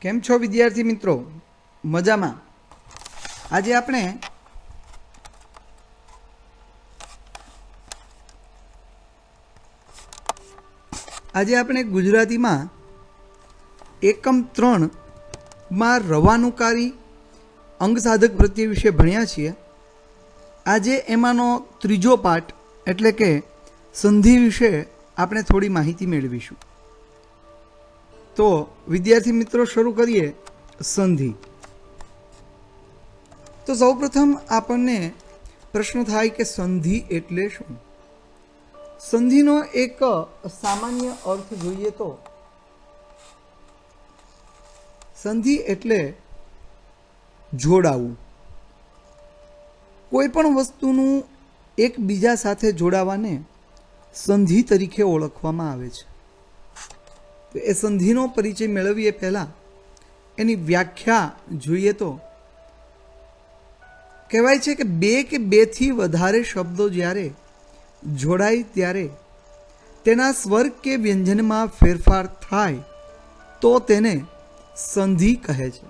કેમ છો વિદ્યાર્થી મિત્રો? મજામાં? આજે આપણે ગુજરાતીમાં એકમ 3 માં રવાનુકારી અંગ સાધક પ્રત્યય વિશે ભણ્યા છીએ. આજે એમાંનો ત્રીજો પાઠ એટલે કે સંધિ વિશે આપણે થોડી માહિતી મેળવીશું. તો વિદ્યાર્થી મિત્રો શરૂ કરીએ સંધિ. તો સૌપ્રથમ આપણને પ્રશ્ન થાય કે સંધિ એટલે શું? સંધિનો એક સામાન્ય અર્થ જોઈએ તો સંધિ એટલે જોડાવું. કોઈ પણ વસ્તુનું એકબીજા સાથે જોડાવાને સંધિ તરીકે ઓળખવામાં આવે છે. તો એ સંધિનો પરિચય મેળવીએ પહેલાં એની વ્યાખ્યા જોઈએ તો કહેવાય છે કે બે કે બેથી વધારે શબ્દો જ્યારે જોડાય ત્યારે તેના સ્વર કે વ્યંજનમાં ફેરફાર થાય તો તેને સંધિ કહે છે.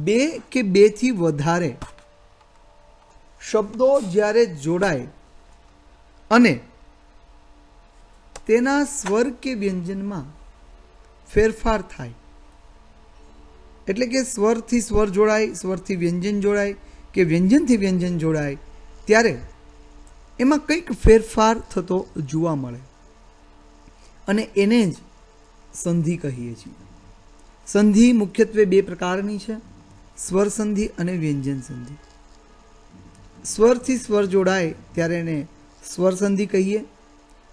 બે કે બેથી વધારે શબ્દો જ્યારે જોડાય અને તેના સ્વર કે વ્યંજનમાં ફેરફાર થાય એટલે કે સ્વરથી સ્વર જોડાય, સ્વરથી વ્યંજન જોડાય કે વ્યંજનથી વ્યંજન જોડાય ત્યારે એમાં કંઈક ફેરફાર થતો જોવા મળે અને એને જ સંધિ કહીએ છીએ. સંધિ મુખ્યત્વે બે પ્રકારની છે, સ્વર સંધિ અને વ્યંજન સંધિ. સ્વરથી સ્વર જોડાય ત્યારે એને સ્વર સંધિ કહીએ.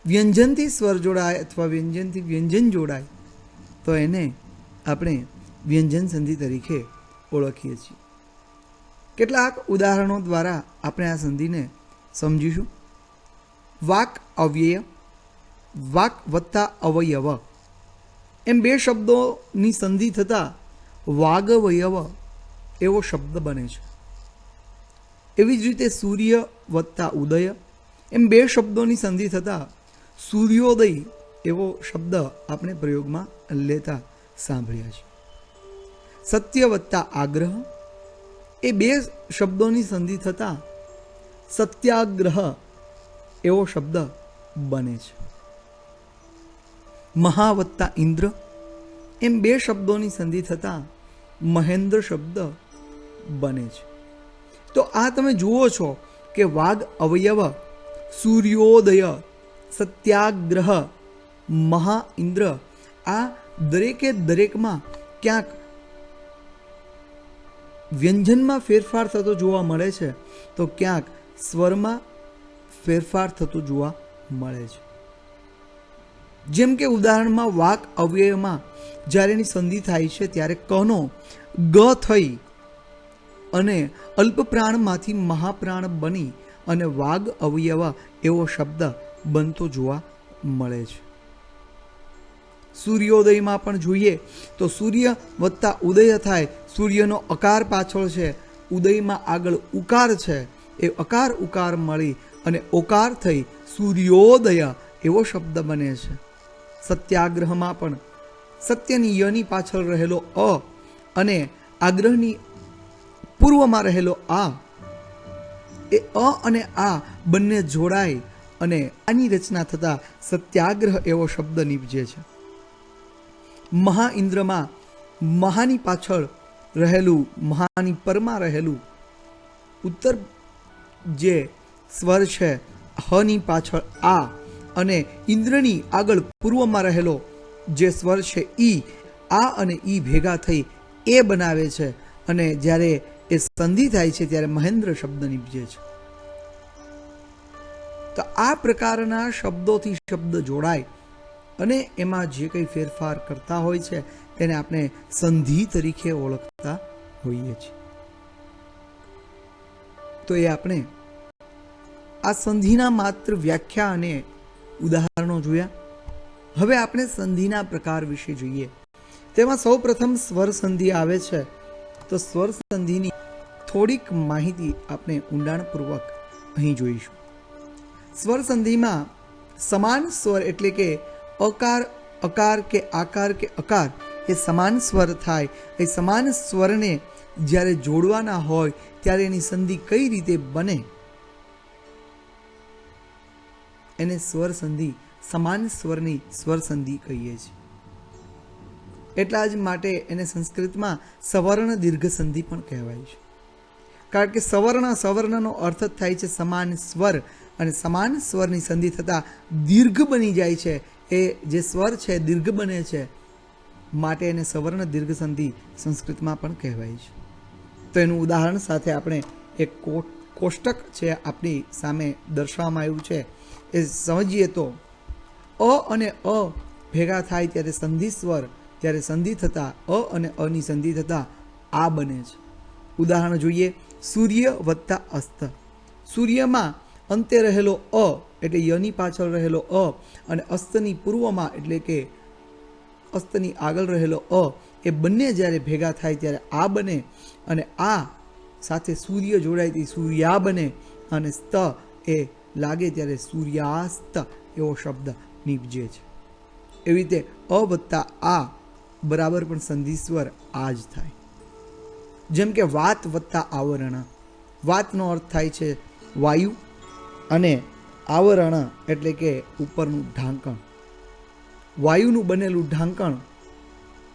વ્યંજનથી સ્વર જોડાય અથવા વ્યંજનથી વ્યંજન જોડાય તો એને આપણે વ્યંજન સંધિ તરીકે ઓળખીએ છીએ. કેટલાક ઉદાહરણો દ્વારા આપણે આ સંધિને સમજીશું. વાક અવ્યય, વાક વત્તા અવયવ એમ બે શબ્દોની સંધિ થતાં વાગવયવ એવો શબ્દ બને છે. એવી જ રીતે સૂર્ય વત્તા ઉદય એમ બે શબ્દોની સંધિ થતાં સૂર્યોદય એવો શબ્દ આપણે પ્રયોગમાં લેતા સાંભળ્યા છે. સત્ય વત્તા આગ્રહ એ બે શબ્દોની સંધિ થતાં સત્યાગ્રહ એવો શબ્દ બને છે. મહા વત્તા ઇન્દ્ર એમ બે શબ્દોની સંધિ થતાં મહેન્દ્ર શબ્દ બને છે. તો આ તમે જુઓ છો કે વાગ અવયવ, સૂર્યોદય, સત્યાગ્રહ, મહા ઇન્દ્ર આ દરેકે દરેકમાં ક્યાંક વ્યંજનમાં ફેરફાર થતો જોવા મળે છે તો ક્યાંક સ્વરમાં ફેરફાર થતો જોવા મળે છે. જેમ કે ઉદાહરણમાં વાક અવ્યયમાં જ્યારે એની સંધિ થાય છે ત્યારે કનો ગ થઈ અને અલ્પપ્રાણમાંથી મહાપ્રાણ બની અને વાગ અવયવ એવો શબ્દ બનતો જોવા મળે છે. સૂર્યોદયમાં પણ જોઈએ તો સૂર્ય વત્તા ઉદય થાય, સૂર્યનો અકાર પાછળ છે, ઉદયમાં આગળ ઉકાર છે, એ અકાર ઉકાર મળી અને ઓકાર થઈ સૂર્યોદય એવો શબ્દ બને છે. સત્યાગ્રહમાં પણ સત્યની યની પાછળ રહેલો અ અને આગ્રહની પૂર્વમાં રહેલો આ, એ અ અને આ બંને જોડાય અને આની રચના થતાં સત્યાગ્રહ એવો શબ્દ નીપજે છે. મહા ઇન્દ્રમાં મહાની પાછળ રહેલું, મહાની પરમાં રહેલું ઉત્તર જે સ્વર છે હની પાછળ આ અને ઇન્દ્રની આગળ પૂર્વમાં રહેલો જે સ્વર છે ઈ, આ અને ઈ ભેગા થઈ એ બનાવે છે અને જ્યારે એ સંધિ થાય છે ત્યારે મહેન્દ્ર શબ્દ નીપજે છે. તો આ પ્રકારના શબ્દોથી શબ્દ જોડાય અને એમાં જે કંઈ ફેરફાર કરતા હોય છે તેને આપણે સંધિ તરીકે ઓળખતા હોઈએ છીએ. તો એ આપણે આ સંધિના માત્ર વ્યાખ્યા અને ઉદાહરણો જોયા. હવે આપણે સંધિના પ્રકાર વિશે જોઈએ. તેમાં સૌ પ્રથમ સ્વર સંધિ આવે છે. તો સ્વર સંધિની થોડીક માહિતી આપણે ઊંડાણપૂર્વક અહીં જોઈશું. સ્વર સંધિમાં સમાન સ્વર એટલે કે અકાર અકાર કે આકાર કે અકાર એ સમાન સ્વર થાય. એ સમાન સ્વરને જ્યારે જોડવાના હોય ત્યારે એની સંધિ કઈ રીતે બને, એને સ્વર સંધિ, સમાન સ્વરની સ્વર સંધિ કહીએ છીએ. એટલા જ માટે એને સંસ્કૃતમાં સવર્ણ દીર્ઘ સંધિ પણ કહેવાય છે. કારણ કે સવર્ણનો અર્થ જ થાય છે સમાન સ્વર, અને સમાન સ્વરની સંધિ થતાં દીર્ઘ બની જાય છે. એ જે સ્વર છે દીર્ઘ બને છે, માટે એને સવર્ણ દીર્ઘ સંધિ સંસ્કૃતમાં પણ કહેવાય છે. તો એનું ઉદાહરણ સાથે આપણે એક કોષ્ટક છે આપણી સામે દર્શાવવામાં આવ્યું છે, એ સમજીએ તો અ અને અ ભેગા થાય ત્યારે સંધિ સ્વર, ત્યારે સંધિ થતાં અ અને અની સંધિ થતાં આ બને છે. ઉદાહરણ જોઈએ. સૂર્ય વત્તા અસ્ત. સૂર્યમાં અંતે રહેલો અ એટલે યની પાછળ રહેલો અ, અને અસ્તની પૂર્વમાં એટલે કે અસ્તની આગળ રહેલો અ, એ બંને જ્યારે ભેગા થાય ત્યારે આ બને, અને આ સાથે સૂર્ય જોડાય તે સૂર્યા બને, અને સ્ત એ લાગે ત્યારે સૂર્યાસ્ત એવો શબ્દ નીપજે છે. એવી રીતે અ વત્તા આ બરાબર પણ સંધિ સ્વર આ જ થાય. જેમ કે વાત વત્તા આવરણ. વાતનો અર્થ થાય છે વાયુ, અને આવરણ એટલે કે ઉપરનું ઢાંકણ. વાયુનું બનેલું ઢાંકણ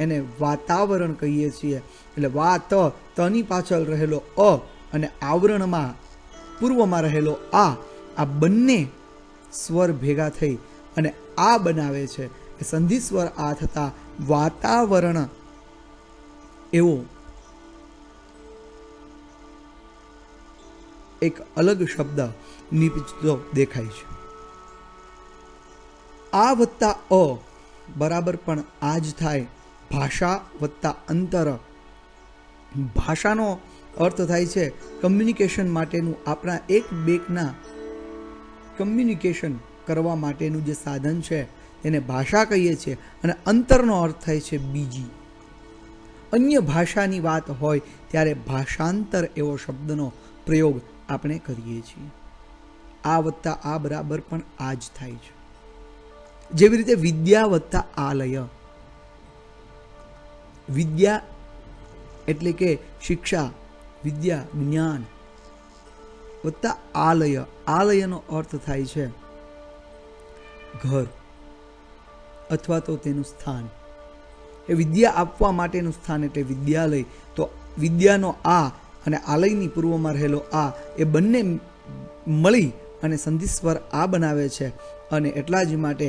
એને વાતાવરણ કહીએ છીએ. એટલે વાત તની પાછળ રહેલો અ અને આવરણમાં પૂર્વમાં રહેલો આ બંને સ્વર ભેગા થઈ અને આ બનાવે છે. સંધિ સ્વર આ થતા વાતાવરણ એવો એક અલગ શબ્દ નીપજતો દેખાય છે. આ વત્તા અ બરાબર પણ આ જ થાય. ભાષા વત્તા અંતર. ભાષાનો અર્થ થાય છે કમ્યુનિકેશન માટેનું, આપણા એક બેકના કમ્યુનિકેશન કરવા માટેનું જે સાધન છે એને ભાષા કહીએ છીએ. અને અંતરનો અર્થ થાય છે બીજી. અન્ય ભાષાની વાત હોય ત્યારે ભાષાંતર એવો શબ્દનો પ્રયોગ આપણે કરીએ છીએ. આ વત્તા આ બરાબર પણ આ જ થાય છે. જેવી રીતે વિદ્યા વત્તા આલય. વિદ્યા એટલે કે શિક્ષા, વિદ્યા જ્ઞાન, વત્તા આલય. આલયનો અર્થ થાય છે ઘર અથવા તો તેનું સ્થાન. એ વિદ્યા આપવા માટેનું સ્થાન એટલે વિદ્યાલય. તો વિદ્યાનો આ અને આલયની પૂર્વમાં રહેલો આ, એ બંને મળી અને સંધિ સ્વર આ બનાવે છે. અને એટલા જ માટે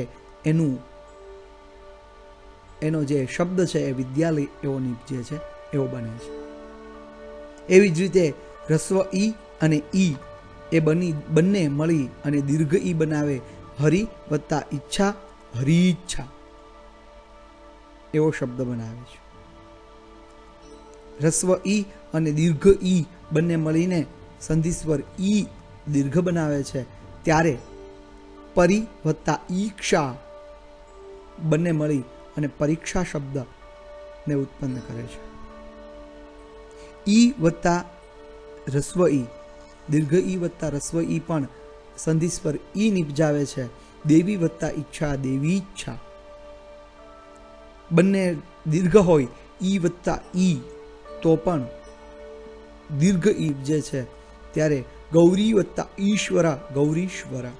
એનો જે શબ્દ છે એ વિદ્યાલય એવો નીપજે છે, એવો બને છે. એવી જ રીતે રસ્વ ઈ અને ઈ એ બંને મળી અને દીર્ઘ ઈ બનાવે હરિ વત્તા ઈચ્છા, હરિચ્છા એવો શબ્દ બનાવે છે. રસ્વ ઈ અને દીર્ઘ ઈ બંને મળીને સંધિ સ્વર ઈ દીર્ઘ બનાવે છે. ત્યારે પરી વત્તા ઈક્ષા બંને મળી અને પરીક્ષા શબ્દ ને ઉત્પન્ન કરે છે. ઈ વત્તા રસ્વ ઈ, દીર્ઘ ઈ વત્તા રસ્વ ઈ પણ સંધિ સ્વર ઈ નિપજાવે છે. દેવી વત્તા ઈચ્છા, દેવી ઈચ્છા. બંને દીર્ઘ હોય ઈ વત્તા ઈ તો પણ દીર્ઘ ઈ જે છે. ત્યારે ગૌરી વત્તા ઈશ્વરા, ગૌરીશ્વરા.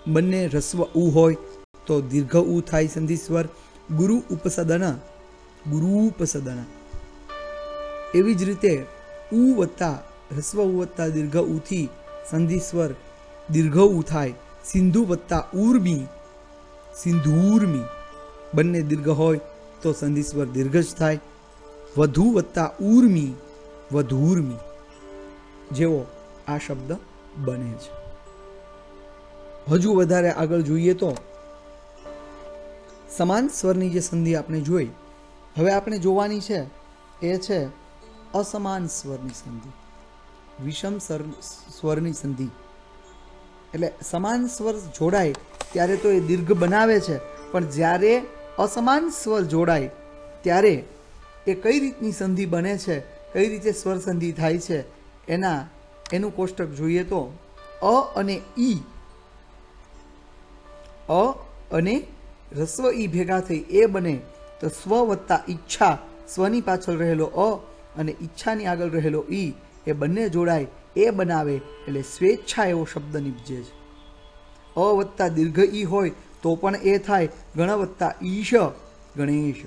બંને રસ્વ ઉ હોય તો દીર્ઘ ઉ થાય સંધિ સ્વર. ગુરુ ઉપસદન, ગુરુપસદન. એવી જ રીતે ઉ વત્તા રસ્વ ઉ વત્તા દીર્ઘ ઉ થી સંધિ સ્વર દીર્ઘ ઉ થાય. સિંધુ વત્તા ઉર્મી, સિંધુર્મી. બંને દીર્ઘ હોય તો સંધિ સ્વર દીર્ઘ જ થાય. વધુ વત્તા ઉર્મી, વધુર્મી જેવો આ શબ્દ બને છે. હજુ વધારે આગળ જોઈએ તો સમાન સ્વરની જે સંધિ આપણે જોઈ, હવે આપણે જોવાની છે એ છે અસમાન સ્વરની સંધિ, વિષમ સ્વરની સંધિ. એટલે સમાન સ્વર જોડાય ત્યારે તો એ દીર્ઘ બનાવે છે, પણ જ્યારે અસમાન સ્વર જોડાય ત્યારે એ કઈ રીતની સંધિ બને છે, કઈ રીતે સ્વર સંધિ થાય છે, એનું કોષ્ટક જોઈએ તો અ અને ઈ રસ્વ ઈ ભેગા થઈ એ બને તો સ્વ વત્તા ઈચ્છા, સ્વની પાછળ રહેલો અ અને ઈચ્છાની આગળ રહેલો ઈ એ બંને જોડાય એ બનાવે એટલે સ્વેચ્છા એવો શબ્દ નીપજે છે. અ વત્તા દીર્ઘ ઈ હોય તો પણ એ થાય ગણ વત્તા ઈશ, ગણેશ.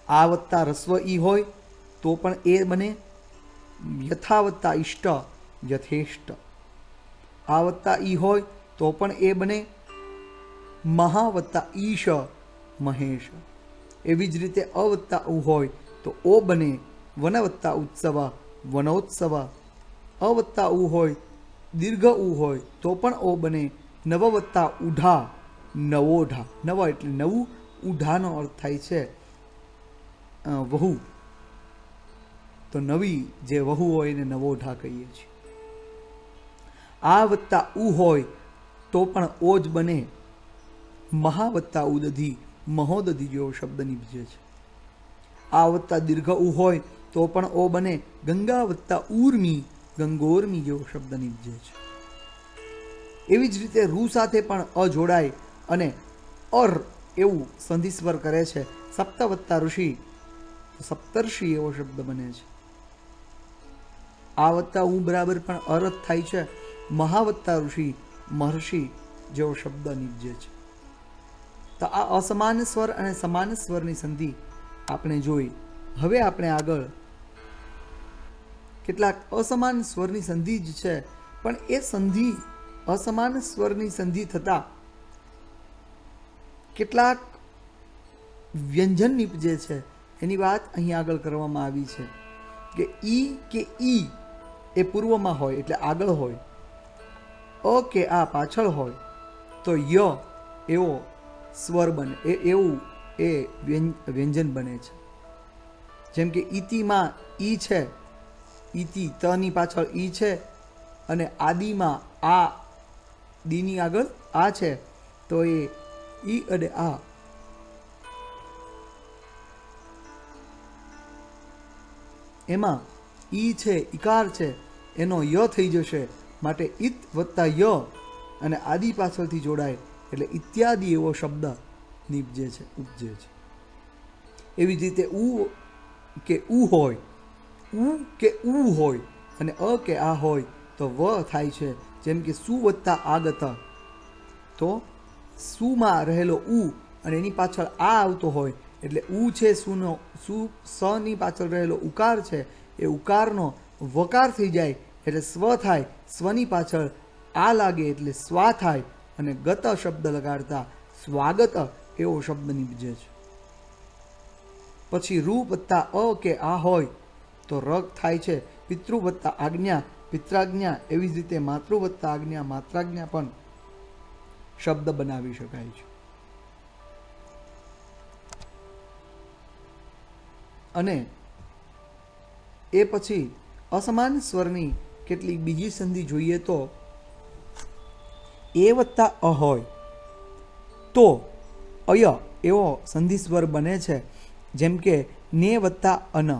આ વત્તા રસ્વ ઈ હોય તો પણ એ બને યથા વત્તા ઇષ્ટ, યથેષ્ટ. આ વત્તા ઈ હોય તો પણ એ બને મહા વત્તા ઈશ, મહેશ. એવી જ રીતે અ વત્તા ઉ હોય તો ઓ બને વન વત્તા ઉત્સવ, વનોત્સવ. અ વત્તા ઉ હોય દીર્ઘ ઉ હોય તો પણ ઓ બને નવ વત્તા ઉઢા, નવોઢા. નવ એટલે નવું, ઉઢાનો અર્થ થાય છે વહુ. તો નવી જે વહુ હોય એને નવોઢા કહીએ છીએ. આ વત્તા ઉ હોય તો પણ ઓ જ બને મહા વત્તા ઉદધી, મહોદધી જેવો શબ્દ નીપજે છે. આ વત્તા દીર્ઘ ઉ હોય તો પણ ઓ બને ગંગા વત્તા ઉર્મી, ગંગોર્મી જેવો શબ્દ નીપજે છે. એવી જ રીતે રૂ સાથે પણ અ જોડાય અને અર એવું સંધિસ્વર કરે છે. સપ્ત વત્તા ઋષિ, સપ્તર્ષિ એવો શબ્દ બને છે. આ વત્તા ઉ બરાબર પણ અરથ થાય છે. મહાવત્તા ઋષિ, મહર્ષિ જેવો શબ્દ નીપજે છે. તો આ અસમાન સ્વર અને સમાન સ્વરની સંધિ આપણે જોઈ. હવે આપણે આગળ કેટલાક અસમાન સ્વરની સંધિ જ છે પણ એ સંધિ અસમાન સ્વરની સંધિ થતા કેટલાક વ્યંજન નીપજે છે એની વાત અહીં આગળ કરવામાં આવી છે કે ઈ કે ઈ એ પૂર્વમાં હોય એટલે આગળ હોય, અ કે આ પાછળ હોય તો ય એવો સ્વર બને, એવું એ વ્યંજન બને છે. જેમ કે ઈતિમાં ઈ છે, ઈતિ તની પાછળ ઈ છે અને આદિમાં આ દીની આગળ આ છે તો એ ઈ અને આ એમાં ઈ છે, ઈકાર છે, એનો ય થઈ જશે. માટે ઈત વત્તા ય અને આદિ પાછળથી જોડાય એટલે ઇત્યાદિ એવો શબ્દ નીપજે છે, ઉપજે છે. એવી જ રીતે ઉ કે ઉ હોય, ઉ કે ઉ હોય અને અ કે આ હોય તો વ થાય છે. જેમ કે સુ વત્તા આગત તો સુમાં રહેલો ઉ અને એની પાછળ આ આવતો હોય એટલે ઉ છે સુનો, સુ સની પાછળ રહેલો ઉકાર છે એ ઉકારનો વકાર થઈ જાય એટલે સ્વ થાય. સ્વની પાછળ આ લાગે એટલે સ્વા થાય અને ગત શબ્દ લગાડતા સ્વાગત એવો શબ્દ નીપજે છે. પછી રૂ વત્તા અ કે આ હોય તો રગ થાય છે. પિતૃ વત્તા આજ્ઞા, પિત્રાજ્ઞા. એવી જ રીતે માતૃ વત્તા આજ્ઞા, માત્રાજ્ઞા પણ શબ્દ બનાવી શકાય છે. અને એ પછી અસમાન સ્વરની કેટલીક બીજી સંધિ જોઈએ તો એ વત્તા અ હોય તો અય એવો સંધિ સ્વર બને છે. જેમ કે ને વત્તા અન,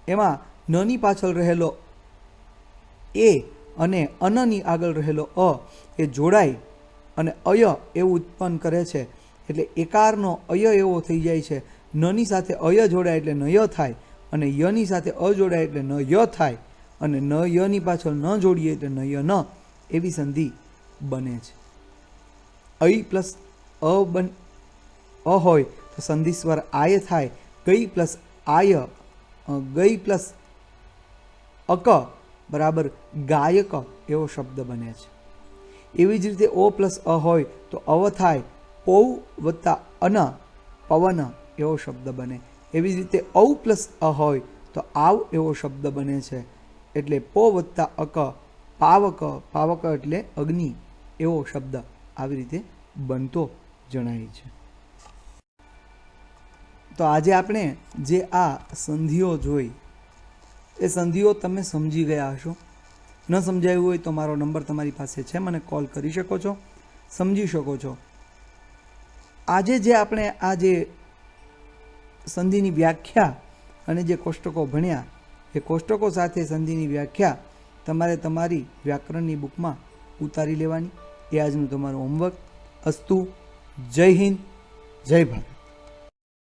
એમાં નની પાછળ રહેલો એ અને અનની આગળ રહેલો અ એ જોડાય અને અય એવું ઉત્પન્ન કરે છે. એટલે એકારનો અય એવો થઈ જાય છે. નની સાથે અય જોડાય એટલે નય થાય અને યની સાથે અ જોડાય એટલે નય થાય અને ન યની પાછળ ન જોડીએ એટલે નય ન એવી સંધિ બને છે. અઈ પ્લસ અ હોય તો સંધિ સ્વર આય થાય. ગઈ પ્લસ આય, ગઈ પ્લસ અક બરાબર ગાયક એવો શબ્દ બને છે. એવી જ રીતે ઓ પ્લસ અ હોય તો અવ થાય. પૌ વત્તા અન, પવન એવો શબ્દ બને. એવી જ રીતે ઔ પ્લસ અ હોય તો આવ એવો શબ્દ બને છે. એટલે પો વત્તા અક, પાવક, પાવક એટલે અગ્નિ એવો શબ્દ આવી રીતે બનતો જણાય છે. તો આજે આપણે જે આ સંધિઓ જોઈ એ સંધિઓ તમે સમજી ગયા હશો. ન સમજાયું હોય તો મારો નંબર તમારી પાસે છે, મને કોલ કરી શકો છો, સમજી શકો છો. આજે જે આપણે આ જે સંધિની વ્યાખ્યા અને જે કોષ્ટકો ભણ્યા એ કોષ્ટકો સાથે સંધિની વ્યાખ્યા તમારે તમારી વ્યાકરણની બુકમાં ઉતારી લેવાની. એ આજનું તમારું હોમવર્ક. અસ્તુ. જય હિન્દ, જય ભારત.